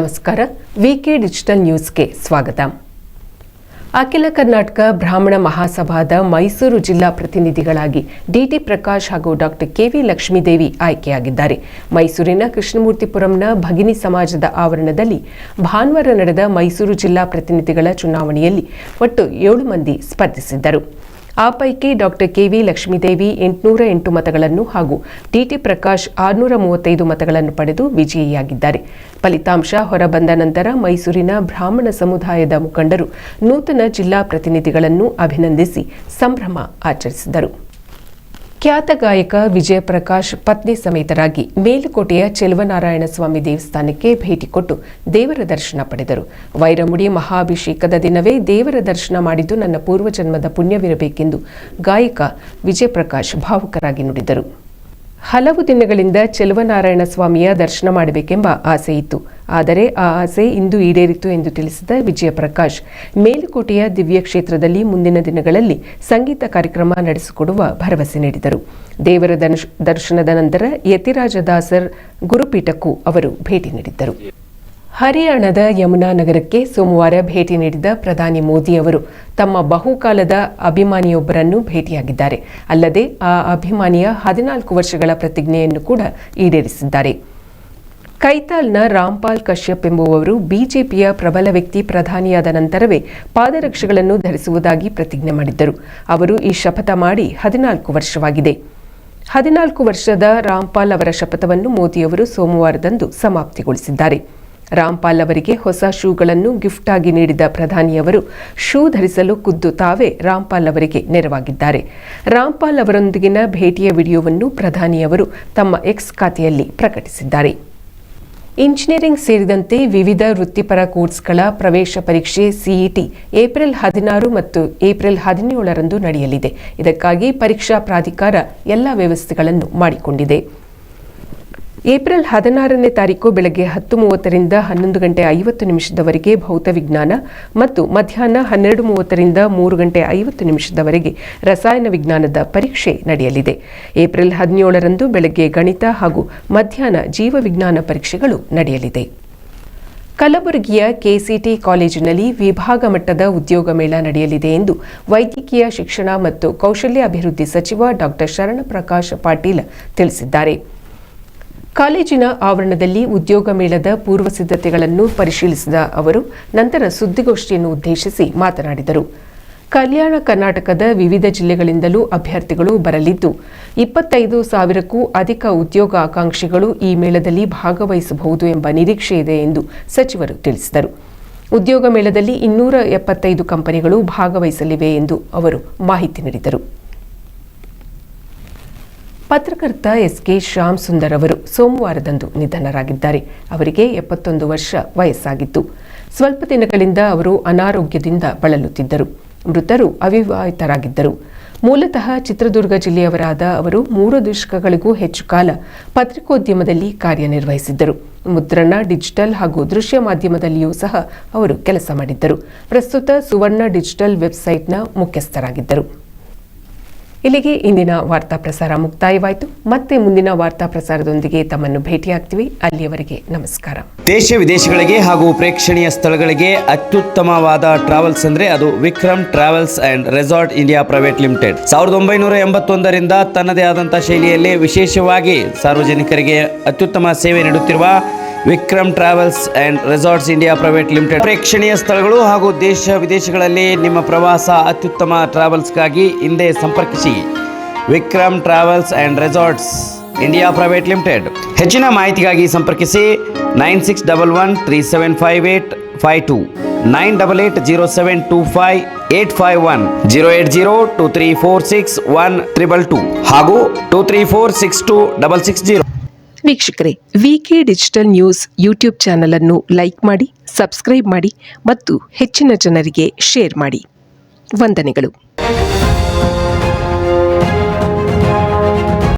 ನಮಸ್ಕಾರ. ವಿಕೆ ಡಿಜಿಟಲ್ ನ್ಯೂಸ್ಗೆ ಸ್ವಾಗತ. ಅಖಿಲ ಕರ್ನಾಟಕ ಬ್ರಾಹ್ಮಣ ಮಹಾಸಭಾದ ಮೈಸೂರು ಜಿಲ್ಲಾ ಪ್ರತಿನಿಧಿಗಳಾಗಿ ಡಿಟಿ ಪ್ರಕಾಶ್ ಹಾಗೂ ಡಾಕ್ಟರ್ ಕೆವಿ ಲಕ್ಷ್ಮೀದೇವಿ ಆಯ್ಕೆಯಾಗಿದ್ದಾರೆ. ಮೈಸೂರಿನ ಕೃಷ್ಣಮೂರ್ತಿಪುರಂನ ಭಗಿನಿ ಸಮಾಜದ ಆವರಣದಲ್ಲಿ ಭಾನುವಾರ ನಡೆದ ಮೈಸೂರು ಜಿಲ್ಲಾ ಪ್ರತಿನಿಧಿಗಳ ಚುನಾವಣೆಯಲ್ಲಿ ಒಟ್ಟು 7 ಮಂದಿ ಸ್ಪರ್ಧಿಸಿದ್ದರು. ಆ ಪೈಕಿ ಡಾಕ್ಟರ್ ಕೆವಿ ಲಕ್ಷ್ಮೀದೇವಿ 808 ಮತಗಳನ್ನು ಹಾಗೂ ಡಿಟಿ ಪ್ರಕಾಶ್ 635 ಮತಗಳನ್ನು ಪಡೆದು ವಿಜಯಿಯಾಗಿದ್ದಾರೆ. ಫಲಿತಾಂಶ ಹೊರಬಂದ ನಂತರ ಮೈಸೂರಿನ ಬ್ರಾಹ್ಮಣ ಸಮುದಾಯದ ಮುಖಂಡರು ನೂತನ ಜಿಲ್ಲಾ ಪ್ರತಿನಿಧಿಗಳನ್ನು ಅಭಿನಂದಿಸಿ ಸಂಭ್ರಮ ಆಚರಿಸಿದರು. ಖ್ಯಾತ ಗಾಯಕ ವಿಜಯ ಪ್ರಕಾಶ್ ಪತ್ನಿ ಸಮೇತರಾಗಿ ಮೇಲುಕೋಟೆಯ ಚೆಲುವನಾರಾಯಣ ಸ್ವಾಮಿ ದೇವಸ್ಥಾನಕ್ಕೆ ಭೇಟಿ ಕೊಟ್ಟು ದೇವರ ದರ್ಶನ ಪಡೆದರು. ವೈರಮುಡಿ ಮಹಾಭಿಷೇಕದ ದಿನವೇ ದೇವರ ದರ್ಶನ ಮಾಡಿದ್ದು ನನ್ನ ಪೂರ್ವಜನ್ಮದ ಪುಣ್ಯವಿರಬೇಕೆಂದು ಗಾಯಕ ವಿಜಯ ಪ್ರಕಾಶ್ ಭಾವುಕರಾಗಿ ನುಡಿದರು. ಹಲವು ದಿನಗಳಿಂದ ಚೆಲುವನಾರಾಯಣ ಸ್ವಾಮಿಯ ದರ್ಶನ ಮಾಡಬೇಕೆಂಬ ಆಸೆ ಇತ್ತು. ಆದರೆ ಆ ಆಸೆ ಇಂದು ಈಡೇರಿತು ಎಂದು ತಿಳಿಸಿದ ವಿಜಯ ಪ್ರಕಾಶ್, ಮೇಲುಕೋಟೆಯ ದಿವ್ಯ ಕ್ಷೇತ್ರದಲ್ಲಿ ಮುಂದಿನ ದಿನಗಳಲ್ಲಿ ಸಂಗೀತ ಕಾರ್ಯಕ್ರಮ ನಡೆಸಿಕೊಡುವ ಭರವಸೆ ನೀಡಿದರು. ದೇವರ ದರ್ಶನದ ನಂತರ ಯತಿರಾಜದಾಸರ್ ಗುರುಪೀಠಕ್ಕೂ ಅವರು ಭೇಟಿ ನೀಡಿದ್ದರು. ಹರಿಯಾಣದ ಯಮುನಾ ನಗರಕ್ಕೆ ಸೋಮವಾರ ಭೇಟಿ ನೀಡಿದ ಪ್ರಧಾನಿ ಮೋದಿ ಅವರು ತಮ್ಮ ಬಹುಕಾಲದ ಅಭಿಮಾನಿಯೊಬ್ಬರನ್ನು ಭೇಟಿಯಾಗಿದ್ದಾರೆ. ಅಲ್ಲದೆ ಆ ಅಭಿಮಾನಿಯ 14 ವರ್ಷಗಳ ಪ್ರತಿಜ್ಞೆಯನ್ನು ಕೂಡ ಈಡೇರಿಸಿದ್ದಾರೆ. ಕೈತಾಲ್ನ ರಾಮ್ಪಾಲ್ ಕಶ್ಯಪ್ ಎಂಬುವವರು ಬಿಜೆಪಿಯ ಪ್ರಬಲ ವ್ಯಕ್ತಿ ಪ್ರಧಾನಿಯಾದ ನಂತರವೇ ಪಾದರಕ್ಷೆಗಳನ್ನು ಧರಿಸುವುದಾಗಿ ಪ್ರತಿಜ್ಞೆ ಮಾಡಿದ್ದರು. ಅವರು ಈ ಶಪಥ ಮಾಡಿ 14 ವರ್ಷವಾಗಿದೆ. 14 ವರ್ಷದ ರಾಮ್ಪಾಲ್ ಅವರ ಶಪಥವನ್ನು ಮೋದಿಯವರು ಸೋಮವಾರದಂದು ಸಮಾಪ್ತಿಗೊಳಿಸಿದ್ದಾರೆ. ರಾಮ್ಪಾಲ್ ಅವರಿಗೆ ಹೊಸ ಶೂಗಳನ್ನು ಗಿಫ್ಟ್ ಆಗಿ ನೀಡಿದ ಪ್ರಧಾನಿಯವರು ಶೂ ಧರಿಸಲು ಖುದ್ದು ತಾವೇ ರಾಮ್ಪಾಲ್ ಅವರಿಗೆ ನೆರವಾಗಿದ್ದಾರೆ. ರಾಮ್ಪಾಲ್ ಅವರೊಂದಿಗಿನ ಭೇಟಿಯ ವಿಡಿಯೋವನ್ನು ಪ್ರಧಾನಿಯವರು ತಮ್ಮ ಎಕ್ಸ್ ಖಾತೆಯಲ್ಲಿ ಪ್ರಕಟಿಸಿದ್ದಾರೆ. ಇಂಜಿನಿಯರಿಂಗ್ ಸೇರಿದಂತೆ ವಿವಿಧ ವೃತ್ತಿಪರ ಕೋರ್ಸ್ಗಳ ಪ್ರವೇಶ ಪರೀಕ್ಷೆ ಸಿಇಟಿ ಏಪ್ರಿಲ್ 16 ಮತ್ತು ಏಪ್ರಿಲ್ 17ರಂದು ನಡೆಯಲಿದೆ. ಇದಕ್ಕಾಗಿ ಪರೀಕ್ಷಾ ಪ್ರಾಧಿಕಾರ ಎಲ್ಲ ವ್ಯವಸ್ಥೆಗಳನ್ನು ಮಾಡಿಕೊಂಡಿದೆ. ಏಪ್ರಿಲ್ 16ನೇ ತಾರೀಕು ಬೆಳಗ್ಗೆ 10:30ರಿಂದ 11:50 ಭೌತವಿಜ್ಞಾನ ಮತ್ತು ಮಧ್ಯಾಹ್ನ 12:30ರಿಂದ 3:50 ರಸಾಯನ ವಿಜ್ಞಾನದ ಪರೀಕ್ಷೆ ನಡೆಯಲಿದೆ. ಏಪ್ರಿಲ್ 17ರಂದು ಬೆಳಗ್ಗೆ ಗಣಿತ ಹಾಗೂ ಮಧ್ಯಾಹ್ನ ಜೀವವಿಜ್ಞಾನ ಪರೀಕ್ಷೆಗಳು ನಡೆಯಲಿದೆ. ಕಲಬುರಗಿಯ ಕೆಸಿಟಿ ಕಾಲೇಜಿನಲ್ಲಿ ವಿಭಾಗ ಮಟ್ಟದ ಉದ್ಯೋಗ ಮೇಳ ನಡೆಯಲಿದೆ ಎಂದು ವೈದ್ಯಕೀಯ ಶಿಕ್ಷಣ ಮತ್ತು ಕೌಶಲ್ಯ ಅಭಿವೃದ್ಧಿ ಸಚಿವ ಡಾಕ್ಟರ್ ಶರಣಪ್ರಕಾಶ್ ಪಾಟೀಲ್ ತಿಳಿಸಿದ್ದಾರೆ. ಕಾಲೇಜಿನ ಆವರಣದಲ್ಲಿ ಉದ್ಯೋಗ ಮೇಳದ ಪೂರ್ವ ಸಿದ್ಧತೆಗಳನ್ನು ಪರಿಶೀಲಿಸಿದ ಅವರು ನಂತರ ಸುದ್ದಿಗೋಷ್ಠಿಯನ್ನು ಉದ್ದೇಶಿಸಿ ಮಾತನಾಡಿದರು. ಕಲ್ಯಾಣ ಕರ್ನಾಟಕದ ವಿವಿಧ ಜಿಲ್ಲೆಗಳಿಂದಲೂ ಅಭ್ಯರ್ಥಿಗಳು ಬರಲಿದ್ದು 25,000ಕ್ಕೂ ಅಧಿಕ ಉದ್ಯೋಗ ಆಕಾಂಕ್ಷಿಗಳು ಈ ಮೇಳದಲ್ಲಿ ಭಾಗವಹಿಸಬಹುದು ಎಂಬ ನಿರೀಕ್ಷೆ ಇದೆ ಎಂದು ಸಚಿವರು ತಿಳಿಸಿದರು. ಉದ್ಯೋಗ ಮೇಳದಲ್ಲಿ 275 ಕಂಪನಿಗಳು ಭಾಗವಹಿಸಲಿವೆ ಎಂದು ಅವರು ಮಾಹಿತಿ ನೀಡಿದರು. ಪತ್ರಕರ್ತ ಎಸ್ಕೆ ಶ್ಯಾಮ್ ಸುಂದರ್ ಅವರು ಸೋಮವಾರದಂದು ನಿಧನರಾಗಿದ್ದಾರೆ. ಅವರಿಗೆ 71 ವರ್ಷ ವಯಸ್ಸಾಗಿತ್ತು. ಸ್ವಲ್ಪ ದಿನಗಳಿಂದ ಅವರು ಅನಾರೋಗ್ಯದಿಂದ ಬಳಲುತ್ತಿದ್ದರು. ಮೃತರು ಅವಿವಾಹಿತರಾಗಿದ್ದರು. ಮೂಲತಃ ಚಿತ್ರದುರ್ಗ ಜಿಲ್ಲೆಯವರಾದ ಅವರು 3 ದಶಕಗಳಿಗೂ ಹೆಚ್ಚು ಕಾಲ ಪತ್ರಿಕೋದ್ಯಮದಲ್ಲಿ ಕಾರ್ಯನಿರ್ವಹಿಸಿದ್ದರು. ಮುದ್ರಣ, ಡಿಜಿಟಲ್ ಹಾಗೂ ದೃಶ್ಯ ಮಾಧ್ಯಮದಲ್ಲಿಯೂ ಸಹ ಅವರು ಕೆಲಸ ಮಾಡಿದ್ದರು. ಪ್ರಸ್ತುತ ಸುವರ್ಣ ಡಿಜಿಟಲ್ ವೆಬ್ಸೈಟ್ನ ಮುಖ್ಯಸ್ಥರಾಗಿದ್ದರು. ಇಲ್ಲಿಗೆ ಇಂದಿನ ವಾರ್ತಾ ಪ್ರಸಾರ ಮುಕ್ತಾಯವಾಯಿತು. ಮತ್ತೆ ಮುಂದಿನ ವಾರ್ತಾ ಪ್ರಸಾರದೊಂದಿಗೆ ತಮ್ಮನ್ನು ಭೇಟಿಯಾಗ್ತೀವಿ. ಅಲ್ಲಿಯವರೆಗೆ ನಮಸ್ಕಾರ. ದೇಶ ವಿದೇಶಗಳಿಗೆ ಹಾಗೂ ಪ್ರೇಕ್ಷಣೀಯ ಸ್ಥಳಗಳಿಗೆ ಅತ್ಯುತ್ತಮವಾದ ಟ್ರಾವೆಲ್ಸ್ ಅಂದ್ರೆ ಅದು Vikram travels and resort India private limited. 1981ರಿಂದ ತನ್ನದೇ ಆದಂತಹ ಶೈಲಿಯಲ್ಲಿ ವಿಶೇಷವಾಗಿ ಸಾರ್ವಜನಿಕರಿಗೆ ಅತ್ಯುತ್ತಮ ಸೇವೆ ನೀಡುತ್ತಿರುವ Vikram travels and resorts India private limited ಪ್ರೇಕ್ಷಣೀಯ ಸ್ಥಳಗಳು ಹಾಗೂ ದೇಶ ವಿದೇಶಗಳಲ್ಲಿ ನಿಮ್ಮ ಪ್ರವಾಸ ಅತ್ಯುತ್ತಮ ಟ್ರಾವೆಲ್ಸ್ಗಾಗಿ ಹಿಂದೆ ಸಂಪರ್ಕಿಸಿ. Vikram travels and resorts India private limited. ಹೆಚ್ಚಿನ ಮಾಹಿತಿಗಾಗಿ ಸಂಪರ್ಕಿಸಿ 9611375852 9880725851 08023461222 ಹಾಗೂ 23462660. ವೀಕ್ಷಕರೇ, ವಿಕೆ ಡಿಜಿಟಲ್ ನ್ಯೂಸ್ ಯೂಟ್ಯೂಬ್ ಚಾನಲ್ ಅನ್ನು ಲೈಕ್ ಮಾಡಿ, ಸಬ್ಸ್ಕ್ರೈಬ್ ಮಾಡಿ ಮತ್ತು ಹೆಚ್ಚಿನ ಜನರಿಗೆ ಶೇರ್ ಮಾಡಿ. ವಂದನೆಗಳು.